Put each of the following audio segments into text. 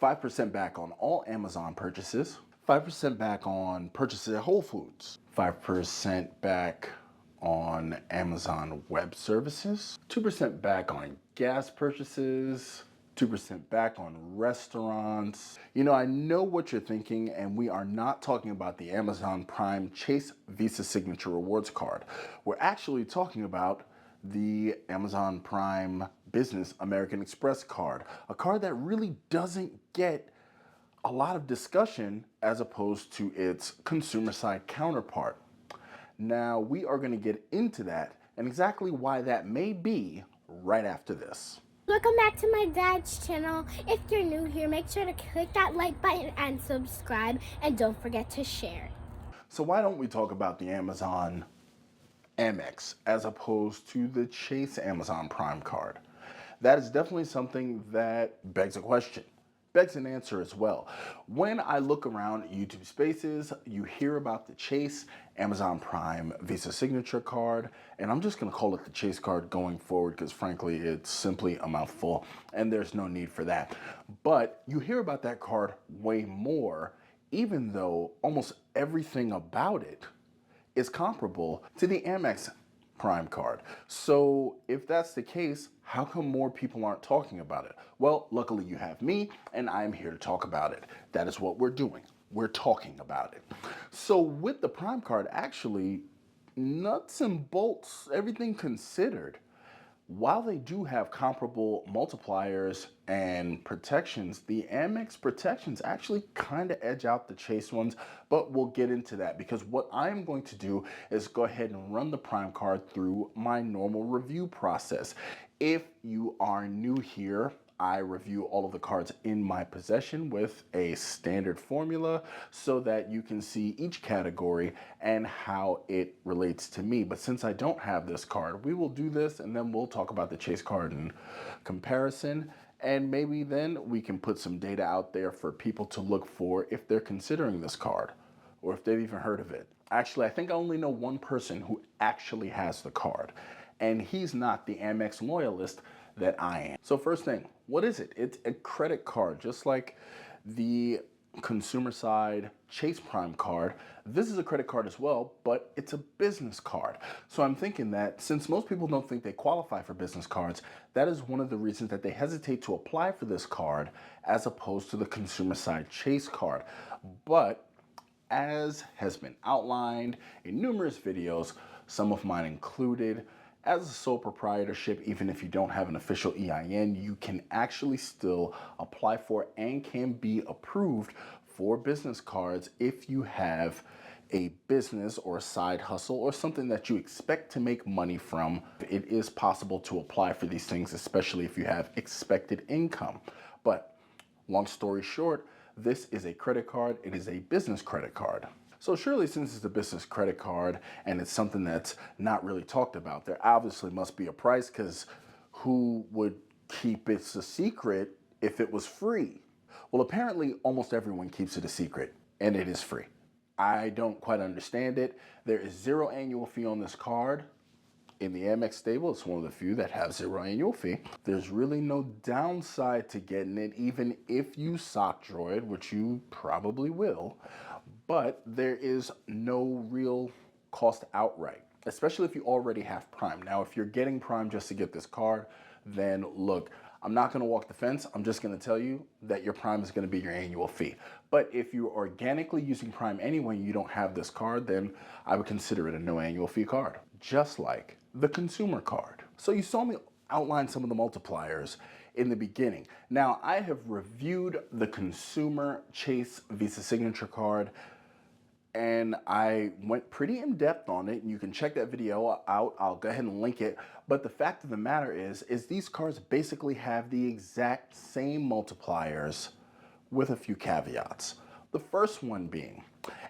5% back on all Amazon purchases, 5% back on purchases at Whole Foods, 5% back on Amazon Web Services, 2% back on gas purchases, 2% back on restaurants. You know, I know what you're thinking, and we are not talking about the Amazon Prime Chase Visa Signature Rewards card. We're actually talking about the Amazon Prime Business American Express card, a card that really doesn't get a lot of discussion as opposed to its consumer side counterpart. Now, we are going to get into that and exactly why that may be right after this. Welcome back to my dad's channel. If you're new here, make sure to click that like button and subscribe, and don't forget to share. So why don't we talk about the Amazon Amex as opposed to the Chase Amazon Prime card? That is definitely something that begs a question, begs an answer as well. When I look around YouTube Spaces, you hear about the Chase Amazon Prime Visa Signature card, and I'm just gonna call it the Chase card going forward because frankly, it's simply a mouthful and there's no need for that. But you hear about that card way more, even though almost everything about it is comparable to the Amex Prime card. So if that's the case, how come more people aren't talking about it? Well, luckily you have me, and I'm here to talk about it. That is what we're doing. We're talking about it. So with the Prime card, actually, nuts and bolts, everything considered, while they do have comparable multipliers and protections, the Amex protections actually kind of edge out the Chase ones, but we'll get into that because what I'm going to do is go ahead and run the Prime card through my normal review process. If you are new here, I review all of the cards in my possession with a standard formula so that you can see each category and how it relates to me. But since I don't have this card, we will do this and then we'll talk about the Chase card in comparison. And maybe then we can put some data out there for people to look for if they're considering this card or if they've even heard of it. Actually, I think I only know one person who actually has the card, and he's not the Amex loyalist that I am. So first thing, what is it? It's a credit card, just like the consumer side Chase Prime card. This is a credit card as well, but it's a business card. So I'm thinking that since most people don't think they qualify for business cards, that is one of the reasons that they hesitate to apply for this card as opposed to the consumer side Chase card. But as has been outlined in numerous videos, some of mine included, as a sole proprietorship, even if you don't have an official EIN, you can actually still apply for and can be approved for business cards if you have a business or a side hustle or something that you expect to make money from. It is possible to apply for these things, especially if you have expected income. But long story short, this is a credit card. It is a business credit card. So surely since it's a business credit card and it's something that's not really talked about, there obviously must be a price because who would keep it a secret if it was free? Well, apparently almost everyone keeps it a secret and it is free. I don't quite understand it. There is zero annual fee on this card. In the Amex stable, it's one of the few that have zero annual fee. There's really no downside to getting it, even if you sock draw it, which you probably will. But there is no real cost outright, especially if you already have Prime. Now, if you're getting Prime just to get this card, then look, I'm not gonna walk the fence. I'm just gonna tell you that your Prime is gonna be your annual fee. But if you're organically using Prime anyway and you don't have this card, then I would consider it a no annual fee card, just like the consumer card. So you saw me outline some of the multipliers in the beginning. Now, I have reviewed the consumer Chase Visa Signature card and I went pretty in depth on it, and you can check that video out. I'll go ahead and link it. But the fact of the matter is these cards basically have the exact same multipliers with a few caveats. The first one being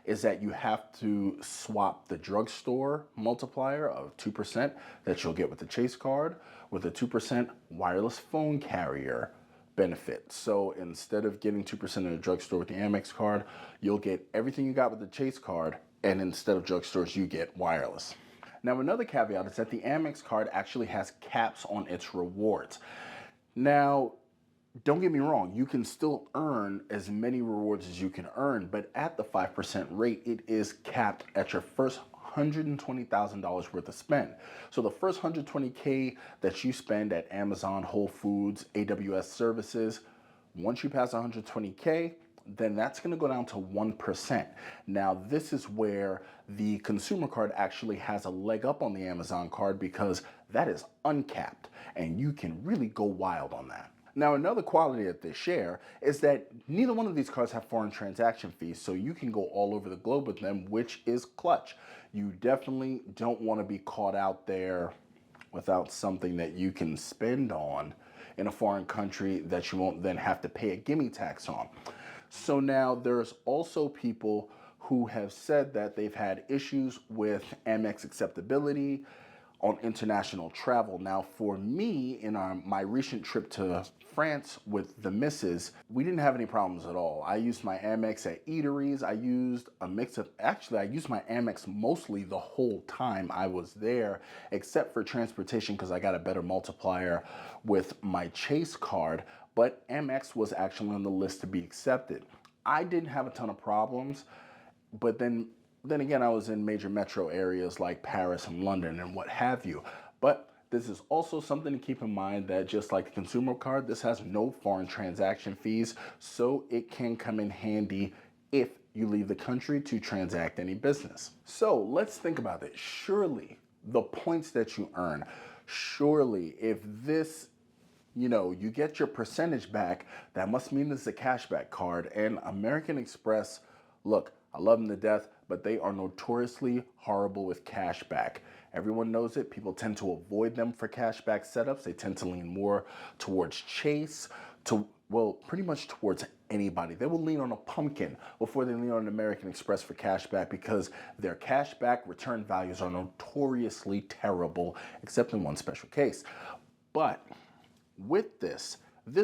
is that you have to swap the drugstore multiplier of 2% that you'll get with the Chase card with a 2% wireless phone carrier benefit. So instead of getting 2% in a drugstore with the Amex card, you'll get everything you got with the Chase card, and instead of drugstores, you get wireless. Now, another caveat is that the Amex card actually has caps on its rewards. Now, don't get me wrong, you can still earn as many rewards as you can earn, but at the 5% rate, it is capped at your first $120,000 worth of spend. So the first 120K that you spend at Amazon, Whole Foods, AWS services, once you pass 120K, then that's going to go down to 1%. Now, this is where the consumer card actually has a leg up on the Amazon card because that is uncapped and you can really go wild on that. Now, another quality that they share is that neither one of these cards have foreign transaction fees, so you can go all over the globe with them, which is clutch. You definitely don't want to be caught out there without something that you can spend on in a foreign country that you won't then have to pay a gimme tax on. So now there's also people who have said that they've had issues with Amex acceptability on international travel. Now, for me, in my recent trip to France with the missus, we didn't have any problems at all. I used my Amex at eateries. I used a mix of, actually, I used my Amex mostly the whole time I was there, except for transportation because I got a better multiplier with my Chase card, but Amex was actually on the list to be accepted. I didn't have a ton of problems, but then again, I was in major metro areas like Paris and London and what have you. But this is also something to keep in mind that just like the consumer card, this has no foreign transaction fees, so it can come in handy if you leave the country to transact any business. So let's think about it. Surely the points that you earn, surely if this you get your percentage back, that must mean this is a cashback card. And American Express, look, I love them to death, but they are notoriously horrible with cashback. Everyone knows it. People tend to avoid them for cashback setups. They tend to lean more towards Chase, pretty much towards anybody. They will lean on a pumpkin before they lean on American Express for cashback because their cashback return values are notoriously terrible, except in one special case. But with this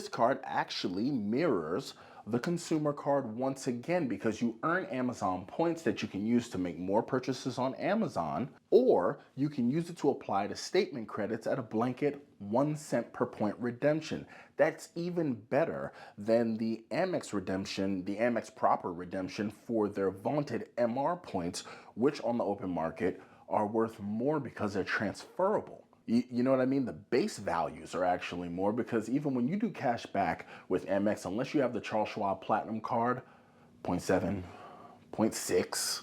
card actually mirrors the consumer card once again because you earn Amazon points that you can use to make more purchases on Amazon, or you can use it to apply to statement credits at a blanket 1 cent per point redemption. That's even better than the Amex redemption, the Amex proper redemption for their vaunted MR points, which on the open market are worth more because they're transferable. You know what I mean? The base values are actually more because even when you do cash back with Amex, unless you have the Charles Schwab Platinum card, 0.7, 0.6,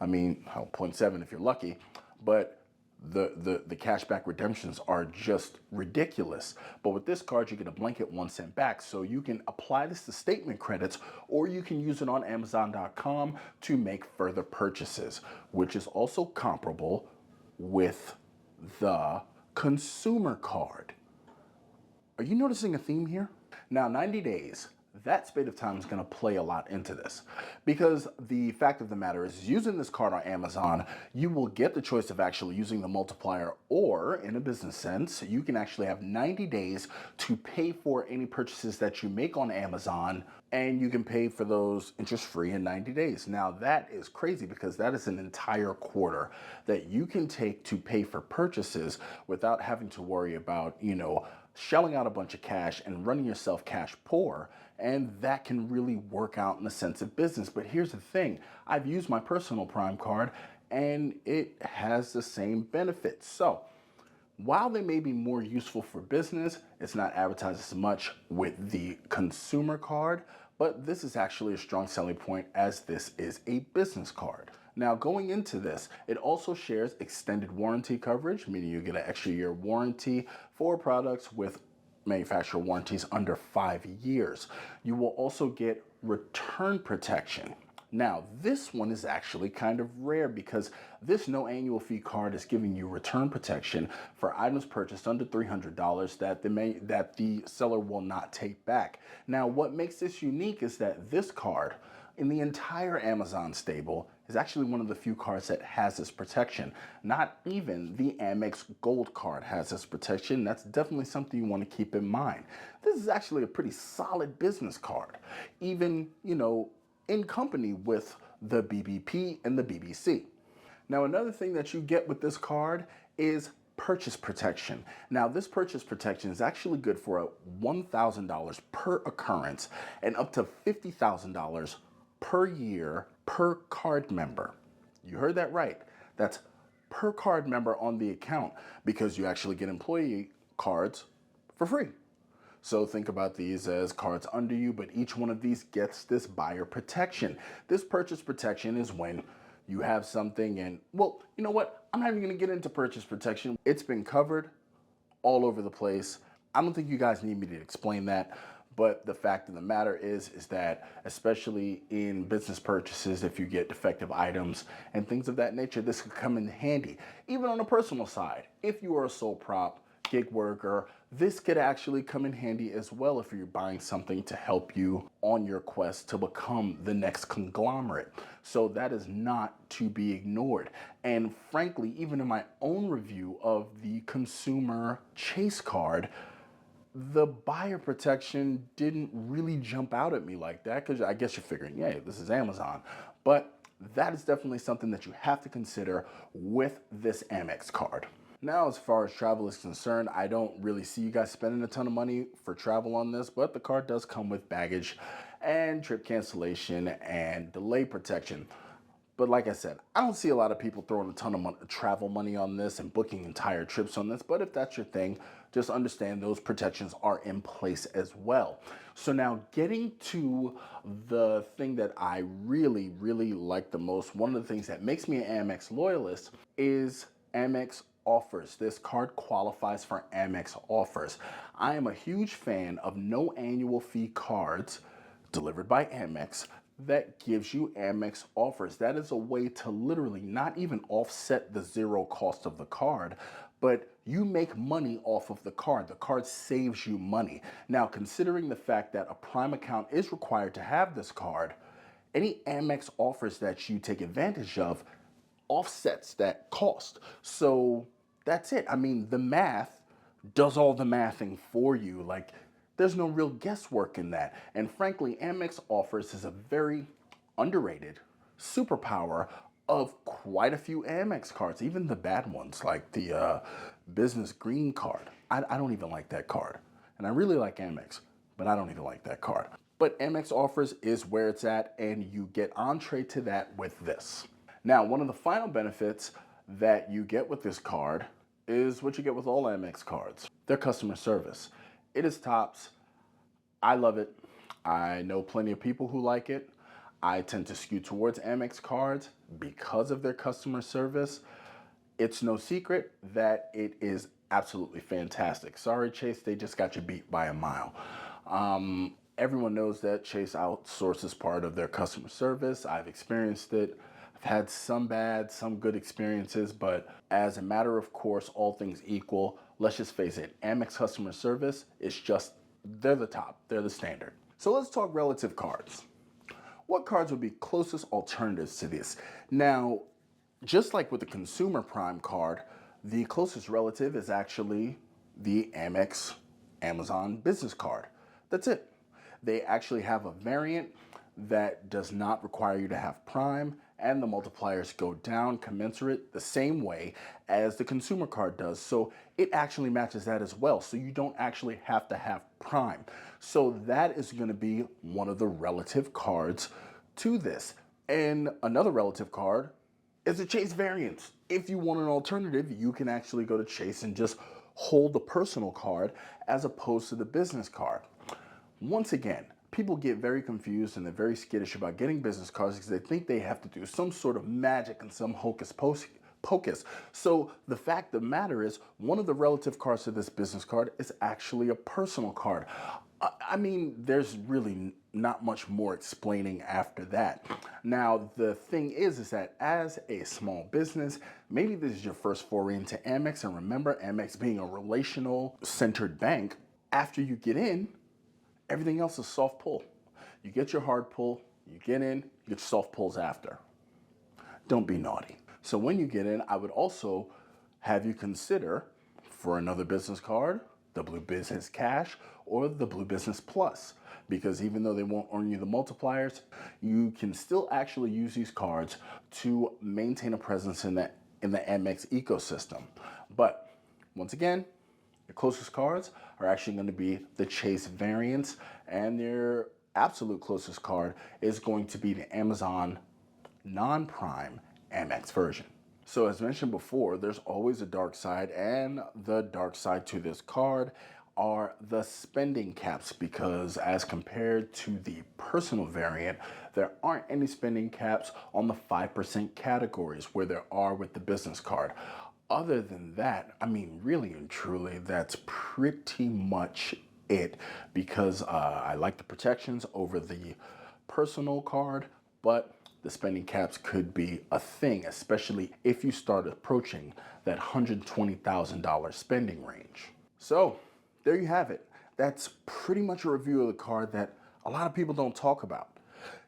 I mean, 0.7 if you're lucky, but the cashback redemptions are just ridiculous. But with this card, you get a blanket 1 cent back. So you can apply this to statement credits, or you can use it on Amazon.com to make further purchases, which is also comparable with the consumer card. Are you noticing a theme here? Now, 90 days, that spate of time is going to play a lot into this because the fact of the matter is using this card on Amazon, you will get the choice of actually using the multiplier, or in a business sense, you can actually have 90 days to pay for any purchases that you make on Amazon, and you can pay for those interest-free in 90 days. Now that is crazy because that is an entire quarter that you can take to pay for purchases without having to worry about, shelling out a bunch of cash and running yourself cash poor. And that can really work out in the sense of business. But here's the thing, I've used my personal Prime card and it has the same benefits. So while they may be more useful for business, it's not advertised as much with the consumer card, but this is actually a strong selling point as this is a business card. Now, going into this, it also shares extended warranty coverage, meaning you get an extra year warranty for products with manufacturer warranties under 5 years. You will also get return protection. Now, this one is actually kind of rare because this no annual fee card is giving you return protection for items purchased under $300 that the seller will not take back. Now, what makes this unique is that this card in the entire Amazon stable is actually one of the few cards that has this protection. Not even the Amex Gold card has this protection. That's definitely something you want to keep in mind. This is actually a pretty solid business card, even, in company with the BBP and the BBC. Now, another thing that you get with this card is purchase protection. Now, this purchase protection is actually good for a $1,000 per occurrence and up to $50,000 per year per card member. You heard that right. That's per card member on the account, because you actually get employee cards for free. So think about these as cards under you, but each one of these gets this buyer protection. This purchase protection is when you have something and, well, you know what? I'm not even going to get into purchase protection. It's been covered all over the place. I don't think you guys need me to explain that. But the fact of the matter is that especially in business purchases, if you get defective items and things of that nature, this could come in handy. Even on a personal side, if you are a sole prop, gig worker, this could actually come in handy as well if you're buying something to help you on your quest to become the next conglomerate. So that is not to be ignored. And frankly, even in my own review of the consumer Chase card, the buyer protection didn't really jump out at me like that, because I guess you're figuring, yeah, this is Amazon. But that is definitely something that you have to consider with this Amex card. Now, as far as travel is concerned, I don't really see you guys spending a ton of money for travel on this, but the card does come with baggage and trip cancellation and delay protection. But like I said, I don't see a lot of people throwing a ton of travel money on this and booking entire trips on this. But if that's your thing, just understand those protections are in place as well. So now getting to the thing that I really, really like the most, one of the things that makes me an Amex loyalist is Amex offers. This card qualifies for Amex offers. I am a huge fan of no annual fee cards delivered by Amex that gives you Amex offers. That is a way to literally not even offset the zero cost of the card, but you make money off of the card. The card saves you money. Now, considering the fact that a Prime account is required to have this card, any Amex offers that you take advantage of offsets that cost. So that's it. I mean, the math does all the mathing for you. Like, there's no real guesswork in that. And frankly, Amex offers is a very underrated superpower of quite a few Amex cards, even the bad ones like the business green card. I don't even like that card. And I really like Amex, but I don't even like that card. But Amex offers is where it's at, and you get entree to that with this. Now, one of the final benefits that you get with this card is what you get with all Amex cards: their customer service. It is tops. I love it. I know plenty of people who like it. I tend to skew towards Amex cards because of their customer service. It's no secret that it is absolutely fantastic. Sorry, Chase, they just got you beat by a mile. Everyone knows that Chase outsources part of their customer service. I've experienced it. I've had some bad, some good experiences, but as a matter of course, all things equal, let's just face it, Amex customer service is just, they're the top, they're the standard. So let's talk relative cards. What cards would be closest alternatives to this? Now, just like with the consumer Prime card, the closest relative is actually the Amex Amazon business card. That's it. They actually have a variant that does not require you to have Prime, and the multipliers go down commensurate the same way as the consumer card does. So it actually matches that as well. So you don't actually have to have Prime. So that is going to be one of the relative cards to this. And another relative card is a Chase variant. If you want an alternative, you can actually go to Chase and just hold the personal card as opposed to the business card. Once again, people get very confused and they're very skittish about getting business cards because they think they have to do some sort of magic and some hocus pocus. So the fact of the matter is, one of the relative cards to this business card is actually a personal card. I mean, there's really not much more explaining after that. Now, the thing is that as a small business, maybe this is your first foray into Amex, and remember, Amex being a relational centered bank, after you get in, everything else is soft pull. You get your hard pull, you get in, you get your soft pulls after. Don't be naughty. So when you get in, I would also have you consider, for another business card, the Blue Business Cash or the Blue Business Plus. Because even though they won't earn you the multipliers, you can still actually use these cards to maintain a presence in the Amex ecosystem. But Once again, your closest cards are actually going to be the Chase variants, and your absolute closest card is going to be the Amazon non-prime Amex version. So as mentioned before, there's always a dark side, and the dark side to this card are the spending caps, because as compared to the personal variant, there aren't any spending caps on the 5% categories where there are with the business card. Other than that, I mean, really and truly, that's pretty much it, because I like the protections over the personal card, but the spending caps could be a thing, especially if you start approaching that $120,000 spending range. So there you have it. That's pretty much a review of the card that a lot of people don't talk about.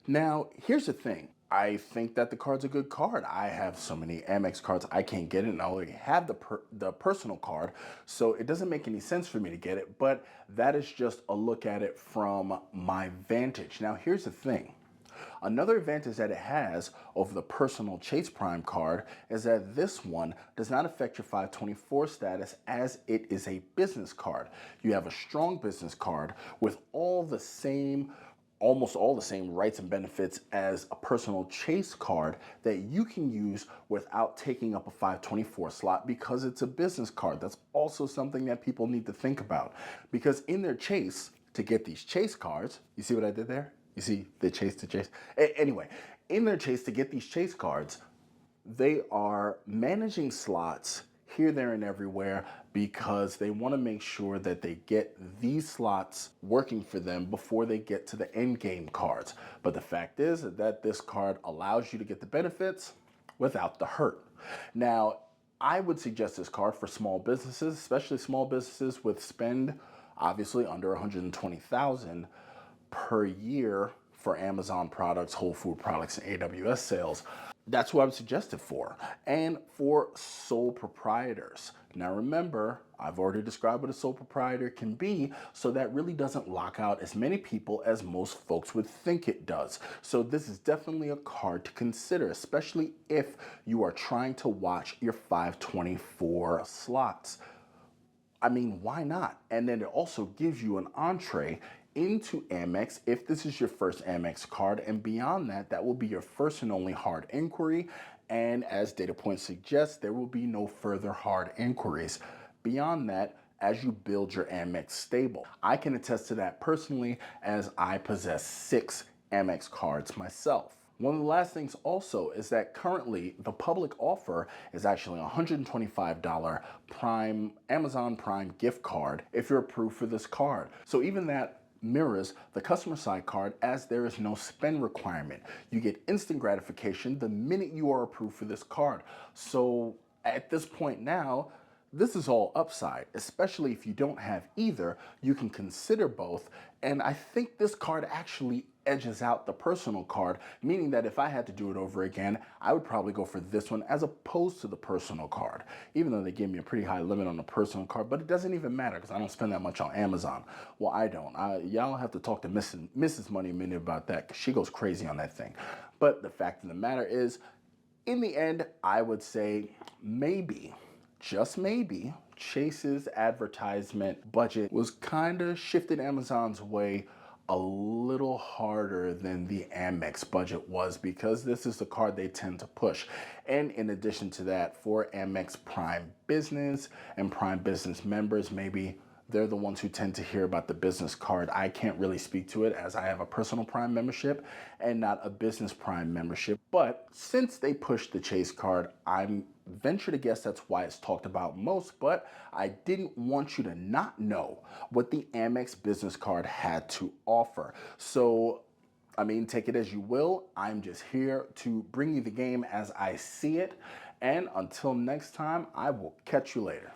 Now, here's the thing. I think that the card's a good card. I have so many Amex cards, I can't get it, and I already have the personal card, so it doesn't make any sense for me to get it, but that is just a look at it from my vantage. Now, here's the thing. Another advantage that it has over the personal Chase Prime card is that this one does not affect your 524 status, as it is a business card. You have a strong business card with almost all the same rights and benefits as a personal Chase card that you can use without taking up a 524 slot, because it's a business card. That's also something that people need to think about, because in their Chase, to get these Chase cards, you see what I did there? You see the Chase to Chase? Anyway, in their Chase, to get these Chase cards, they are managing slots here, there, and everywhere, because they want to make sure that they get these slots working for them before they get to the end game cards. But the fact is that this card allows you to get the benefits without the hurt. Now, I would suggest this card for small businesses, especially small businesses with spend obviously under $120,000 per year for Amazon products, Whole Food products, and AWS sales. That's what I would suggest it for. And for sole proprietors. Now remember, I've already described what a sole proprietor can be, so that really doesn't lock out as many people as most folks would think it does. So this is definitely a card to consider, especially if you are trying to watch your 524 slots. I mean, why not? And then it also gives you an entree into Amex if this is your first Amex card, and beyond that, that will be your first and only hard inquiry. And as data points suggest, there will be no further hard inquiries beyond that as you build your Amex stable. I can attest to that personally, as I possess 6 Amex cards myself. One of the last things also is that currently the public offer is actually a $125 Amazon Prime gift card if you're approved for this card. So even that mirrors the customer side card, as there is no spend requirement. You get instant gratification the minute you are approved for this card. So at this point now, this is all upside, especially if you don't have either. You can consider both, and I think this card actually edges out the personal card, meaning that if I had to do it over again, I would probably go for this one as opposed to the personal card, even though they gave me a pretty high limit on the personal card. But it doesn't even matter, because I don't spend that much on Amazon. Well, I don't. Y'all have to talk to Mrs. Money Minute about that, because she goes crazy on that thing. But the fact of the matter is, in the end, I would say maybe, just maybe, Chase's advertisement budget was kind of shifted Amazon's way a little harder than the Amex budget was, because this is the card they tend to push. And in addition to that, for Amex Prime Business and Prime Business members, maybe they're the ones who tend to hear about the business card. I can't really speak to it, as I have a personal Prime membership and not a business Prime membership. But since they pushed the Chase card, I'm venture to guess that's why it's talked about most. But I didn't want you to not know what the Amex business card had to offer. So I mean, take it as you will. I'm just here to bring you the game as I see it. And until next time, I will catch you later.